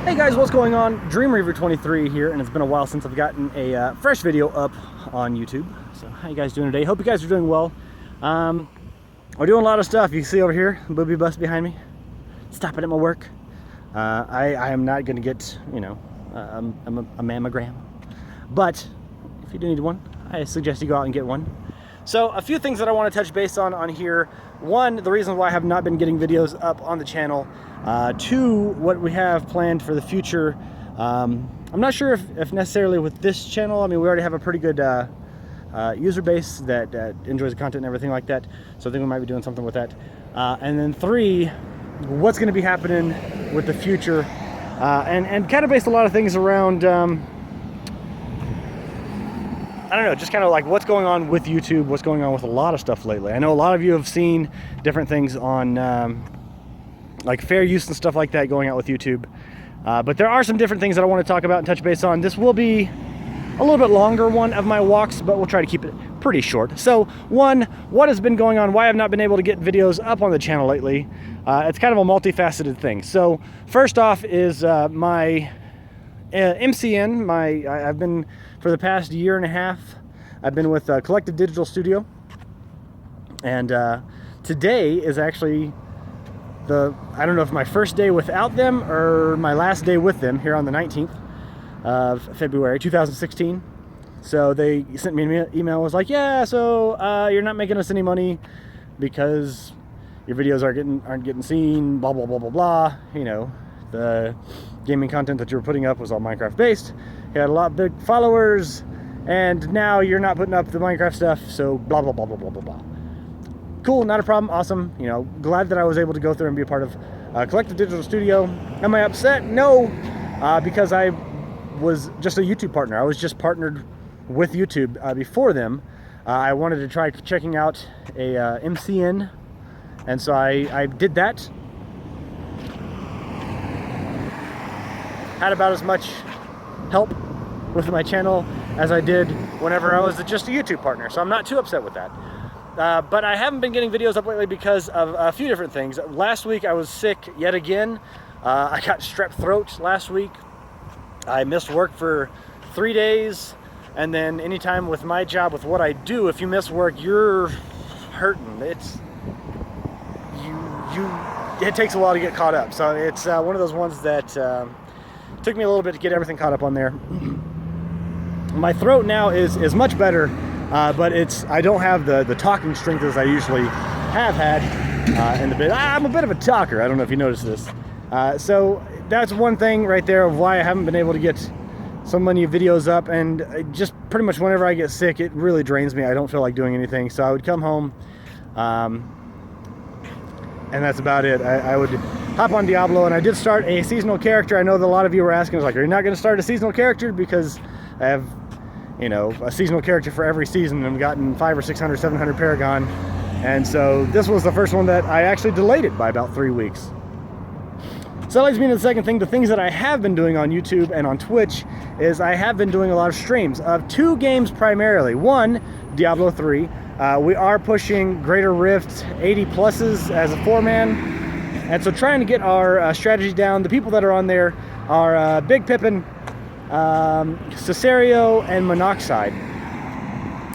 Hey guys, what's going on? Dream Reaver 23 here, and it's been a while since I've gotten a fresh video up on YouTube. So how you guys doing today? Hope you guys are doing well. We're doing a lot of stuff. You see over here, the booby bus behind me, stopping at my work. I am not going to get, you know, a mammogram, but if you do need one, I suggest you go out and get one. So a few things that I want to touch base on here. One, the reason why I have not been getting videos up on the channel. Two, what we have planned for the future. I'm not sure if necessarily with this channel. I mean, we already have a pretty good user base that enjoys the content and everything like that. So I think we might be doing something with that. And then three, what's going to be happening with the future, and kind of based a lot of things around. I don't know, just kind of like what's going on with YouTube, what's going on with a lot of stuff lately. I know a lot of you have seen different things on like fair use and stuff like that going out with YouTube. But there are some different things that I want to talk about and touch base on. This will be a little bit longer one of my walks, but we'll try to keep it pretty short. So one, what has been going on, why I've not been able to get videos up on the channel lately. It's kind of a multifaceted thing. So first off is my MCN, I've been, for the past year and a half, I've been with Collective Digital Studio, and today is actually I don't know if my first day without them or my last day with them here on the 19th of February 2016. So they sent me an email, was like, yeah, so you're not making us any money because your videos aren't getting seen, blah blah blah blah blah. You know, the gaming content that you were putting up was all Minecraft based. You had a lot of big followers, and now you're not putting up the Minecraft stuff, so blah blah blah blah blah blah blah. Cool, not a problem, awesome. You know, glad that I was able to go through and be a part of Collective Digital Studio. Am I upset? No, because I was just a YouTube partner. I was just partnered with YouTube before them. I wanted to try checking out a MCN, and so I did that. Had about as much help with my channel as I did whenever I was just a YouTube partner, so I'm not too upset with that. But I haven't been getting videos up lately because of a few different things. Last week I was sick yet again. I got strep throat last week. I missed work for 3 days, and then anytime with my job, with what I do, if you miss work, you're hurting. It takes a while to get caught up. So it's one of those ones that took me a little bit to get everything caught up on there. My throat now is much better, but I don't have the talking strength as I usually have had in the bit. I'm a bit of a talker. I don't know if you noticed this. So that's one thing right there of why I haven't been able to get so many videos up, and just pretty much whenever I get sick, it really drains me. I don't feel like doing anything, so I would come home, and that's about it. I would hop on Diablo, and I did start a seasonal character. I know that a lot of you were asking, like, are you not going to start a seasonal character? Because I have, you know, a seasonal character for every season, and I've gotten 500 or 600, 700 Paragon, and so this was the first one that I actually delayed it by about 3 weeks. So that leads me to the second thing. The things that I have been doing on YouTube and on Twitch is I have been doing a lot of streams of 2 games primarily. One, Diablo 3. We are pushing Greater Rift 80 pluses as a 4-man, and so trying to get our strategy down. The people that are on there are Big Pippin, Cesario, and Monoxide,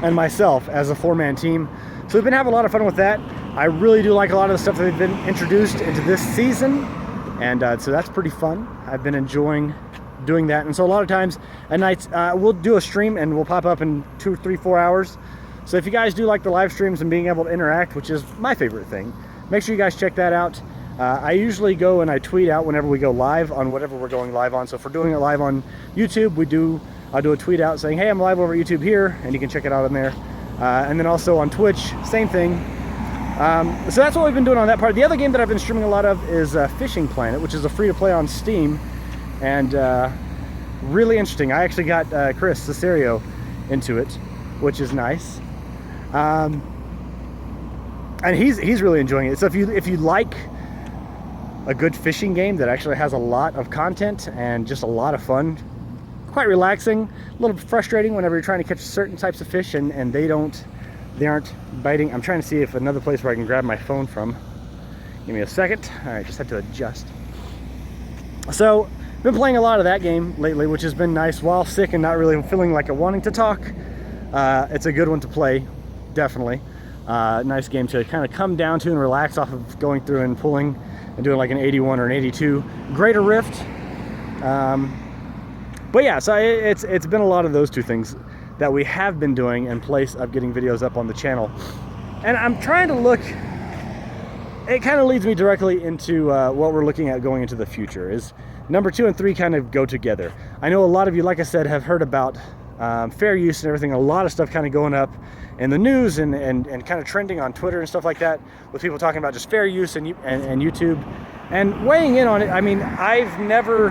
and myself as a 4-man team. So we've been having a lot of fun with that. I really do like a lot of the stuff that they've been introduced into this season, and so that's pretty fun. I've been enjoying doing that, and so a lot of times at nights we'll do a stream and we'll pop up in 2, 3, 4 hours. So if you guys do like the live streams and being able to interact, which is my favorite thing, make sure you guys check that out. I usually go and I tweet out whenever we go live on whatever we're going live on. So if we're doing it live on YouTube, I'll do a tweet out saying, hey, I'm live over YouTube here, and you can check it out on there. And then also on Twitch, same thing. So that's what we've been doing on that part. The other game that I've been streaming a lot of is Fishing Planet, which is a free-to-play on Steam, and really interesting. I actually got Chris Cesario into it, which is nice. And he's really enjoying it. So if you like a good fishing game that actually has a lot of content and just a lot of fun, quite relaxing, a little frustrating whenever you're trying to catch certain types of fish and they aren't biting. I'm trying to see if another place where I can grab my phone from. Give me a second. All right, just had to adjust. So been playing a lot of that game lately, which has been nice while sick and not really feeling like wanting to talk. It's a good one to play, definitely. Nice game to kind of come down to and relax off of going through and pulling and doing like an 81 or an 82 Greater Rift. But yeah, so it's been a lot of those two things that we have been doing in place of getting videos up on the channel. And I'm trying to look, it kind of leads me directly into what we're looking at going into the future. Is number 2 and 3 kind of go together. I know a lot of you, like I said, have heard about fair use and everything. A lot of stuff kind of going up in the news and kind of trending on Twitter and stuff like that, with people talking about just fair use and YouTube and weighing in on it. I mean, I've never,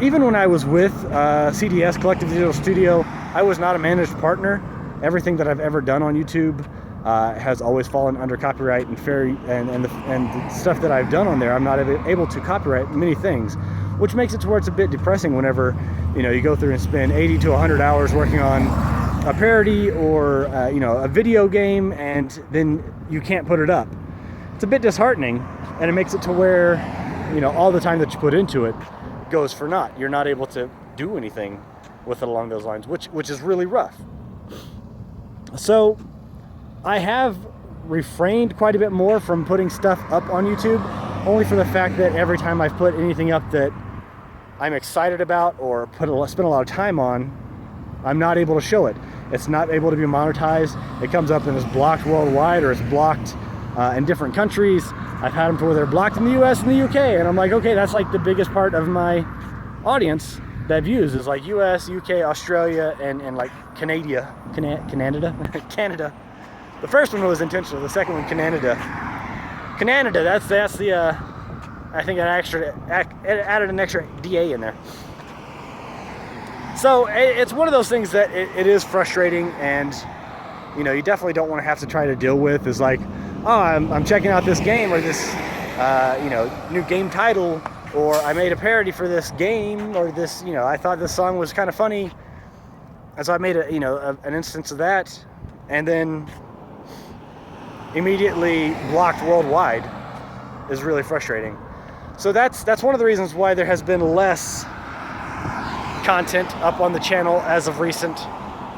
even when I was with CDS, Collective Digital Studio, I was not a managed partner. Everything that I've ever done on YouTube has always fallen under copyright and fair, and the stuff that I've done on there, I'm not able to copyright many things, which makes it to where it's a bit depressing whenever, you know, you go through and spend 80 to 100 hours working on a parody or you know, a video game, and then you can't put it up. It's a bit disheartening, and it makes it to where, you know, all the time that you put into it goes for naught. You're not able to do anything with it along those lines, which is really rough. So I have refrained quite a bit more from putting stuff up on YouTube, only for the fact that every time I've put anything up that I'm excited about or spend a lot of time on, I'm not able to show it. It's not able to be monetized. It comes up and is blocked worldwide, or it's blocked in different countries. I've had them to where they're blocked in the US and the UK, and I'm like, okay, that's like the biggest part of my audience that views is like US, UK, Australia, and like Canada. Canada. The first one was intentional. The second one, Canada. That's the I think it added an extra DA in there. So it's one of those things that it is frustrating, and you know, you definitely don't want to have to try to deal with is like, oh, I'm checking out this game or this you know, new game title, or I made a parody for this game, or this, you know, I thought this song was kind of funny, and so I made an instance of that, and then immediately blocked worldwide is really frustrating. So that's one of the reasons why there has been less content up on the channel as of recent. 2,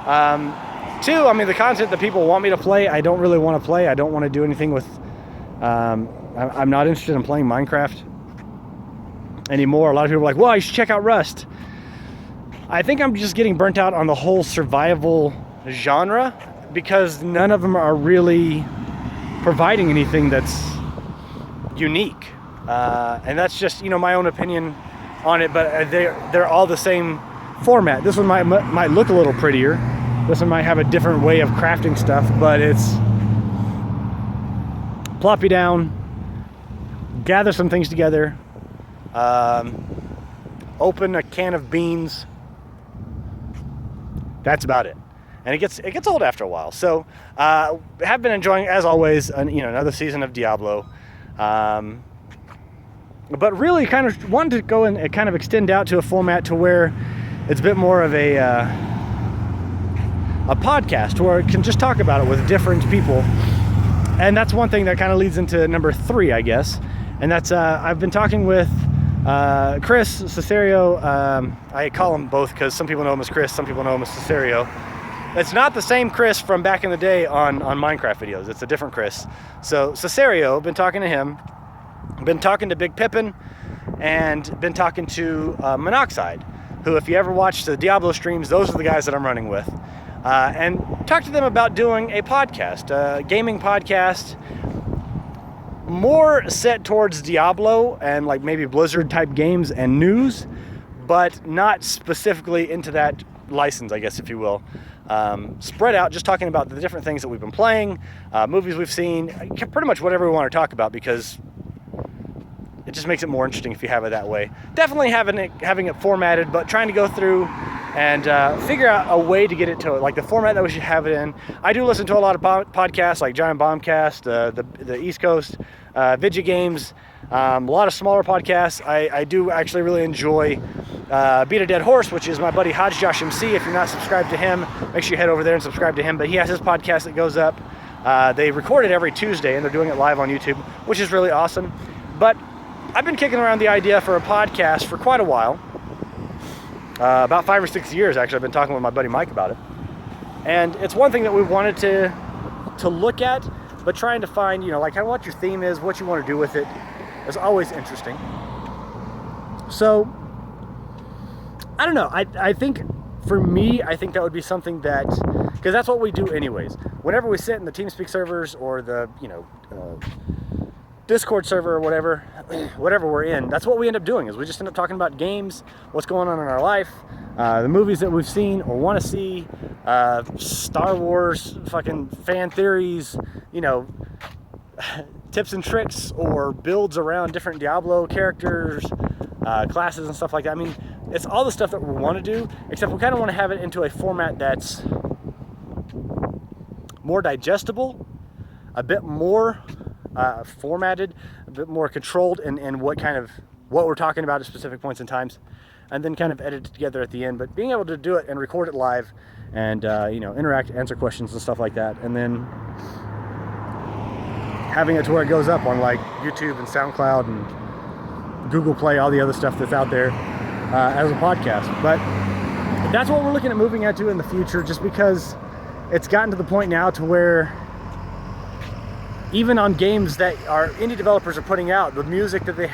I mean, the content that people want me to play, I don't really want to play. I don't want to do anything with, I'm not interested in playing Minecraft anymore. A lot of people are like, well, you should check out Rust. I think I'm just getting burnt out on the whole survival genre, because none of them are really providing anything that's unique. And that's just, you know, my own opinion on it, but they're all the same format. This one might look a little prettier. This one might have a different way of crafting stuff, but it's plop you down, gather some things together, open a can of beans. That's about it. And it gets old after a while. So have been enjoying, as always, you know, another season of Diablo. But really kind of wanted to go and kind of extend out to a format to where it's a bit more of a podcast, where it can just talk about it with different people. And that's one thing that kind of leads into number 3, I guess. And that's, I've been talking with Chris Cesario. I call him both because some people know him as Chris, some people know him as Cesario. It's not the same Chris from back in the day on Minecraft videos. It's a different Chris. So Cesario, been talking to him. Been talking to Big Pippin, and been talking to Monoxide, who, if you ever watch the Diablo streams, those are the guys that I'm running with. And talk to them about doing a podcast, a gaming podcast, more set towards Diablo and like maybe Blizzard type games and news, but not specifically into that license, I guess, if you will. Spread out, just talking about the different things that we've been playing, movies we've seen, pretty much whatever we want to talk about, because it just makes it more interesting if you have it that way. Definitely having it formatted, but trying to go through and figure out a way to get it to like the format that we should have it in. I do listen to a lot of podcasts like Giant Bombcast, the East Coast, Vidya Games, a lot of smaller podcasts. I do actually really enjoy Beat a Dead Horse, which is my buddy Hodge Josh MC. If you're not subscribed to him, make sure you head over there and subscribe to him. But he has his podcast that goes up. They record it every Tuesday, and they're doing it live on YouTube, which is really awesome. But I've been kicking around the idea for a podcast for quite a while. About 5 or 6 years, actually. I've been talking with my buddy Mike about it. And it's one thing that we wanted to look at, but trying to find, like kind of what your theme is, what you want to do with it, is always interesting. So, I don't know. I think, for me, I think that would be something that, because that's what we do anyways. Whenever we sit in the TeamSpeak servers or the, Discord server or whatever we're in, that's what we end up doing, is we just end up talking about games, what's going on in our life, the movies that we've seen or want to see, Star Wars fucking fan theories, tips and tricks or builds around different Diablo characters, classes and stuff like that. I mean, it's all the stuff that we want to do, except we kind of want to have it into a format that's more digestible, a bit more formatted, a bit more controlled in what we're talking about at specific points in times, and then kind of edited together at the end. But being able to do it and record it live and interact, answer questions and stuff like that, and then having it to where it goes up on like YouTube and SoundCloud and Google Play, all the other stuff that's out there as a podcast. But that's what we're looking at moving into in the future, just because it's gotten to the point now to where even on games that our indie developers are putting out, the music that they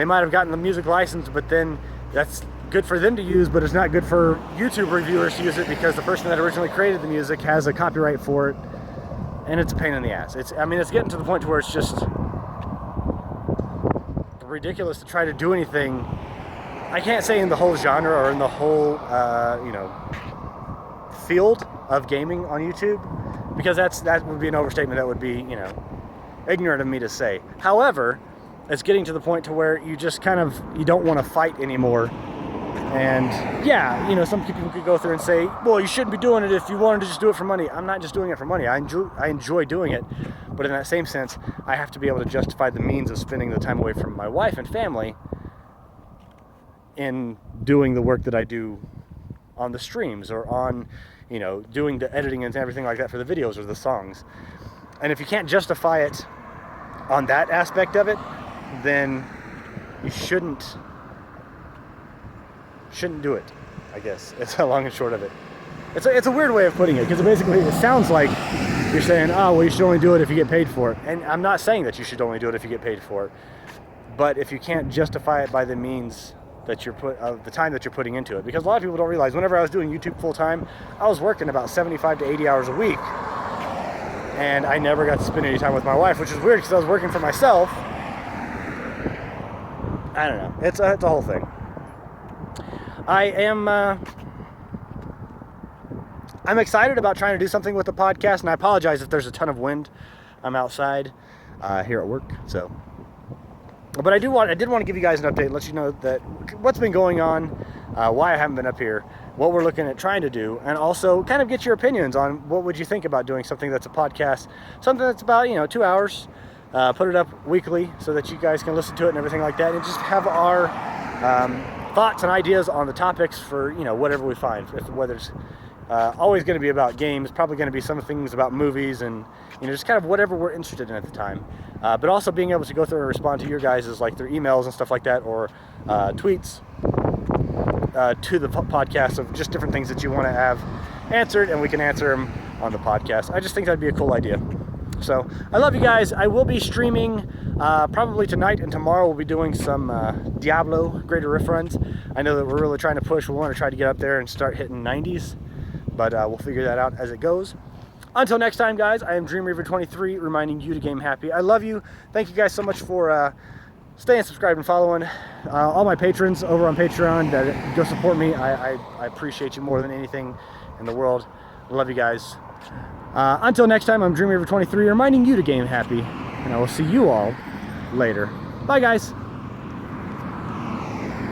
might have gotten the music license, but then that's good for them to use, but it's not good for YouTube reviewers to use it because the person that originally created the music has a copyright for it, and it's a pain in the ass. It's getting to the point to where it's just ridiculous to try to do anything. I can't say in the whole genre or in the whole field of gaming on YouTube, because that would be an overstatement. That would be, ignorant of me to say. However, it's getting to the point to where you just you don't want to fight anymore. And yeah, some people could go through and say, well, you shouldn't be doing it if you wanted to just do it for money. I'm not just doing it for money. I enjoy doing it. But in that same sense, I have to be able to justify the means of spending the time away from my wife and family in doing the work that I do on the streams or on, doing the editing and everything like that for the videos or the songs. And if you can't justify it on that aspect of it, then you shouldn't do it, I guess. It's a long and short of it. It's a weird way of putting it, because it sounds like you're saying, oh, well, you should only do it if you get paid for it. And I'm not saying that you should only do it if you get paid for it. But if you can't justify it by the means that the time that you're putting into it, because a lot of people don't realize, whenever I was doing YouTube full time, I was working about 75 to 80 hours a week, and I never got to spend any time with my wife, which is weird because I was working for myself. I don't know. It's a whole thing. I'm excited about trying to do something with the podcast, and I apologize if there's a ton of wind. I'm outside here at work, so. But I did want to give you guys an update, let you know that what's been going on, why I haven't been up here, what we're looking at trying to do, and also kind of get your opinions on what would you think about doing something that's a podcast, something that's about 2 hours, put it up weekly so that you guys can listen to it and everything like that, and just have our thoughts and ideas on the topics for whatever we find, whether it's always going to be about games, probably going to be some things about movies, and just kind of whatever we're interested in at the time. But also being able to go through and respond to your guys' like their emails and stuff like that, or tweets to the podcast of just different things that you want to have answered, and we can answer them on the podcast. I just think that'd be a cool idea. So I love you guys. I will be streaming probably tonight, and tomorrow we'll be doing some Diablo Greater Rift runs. I know that we're really trying to push. We want to try to get up there and start hitting 90s, but we'll figure that out as it goes. Until next time, guys, I am DreamReaver23, reminding you to game happy. I love you. Thank you guys so much for staying subscribed and following. All my patrons over on Patreon that go support me, I appreciate you more than anything in the world. I love you guys. Until next time, I'm DreamReaver23, reminding you to game happy, and I will see you all later. Bye, guys.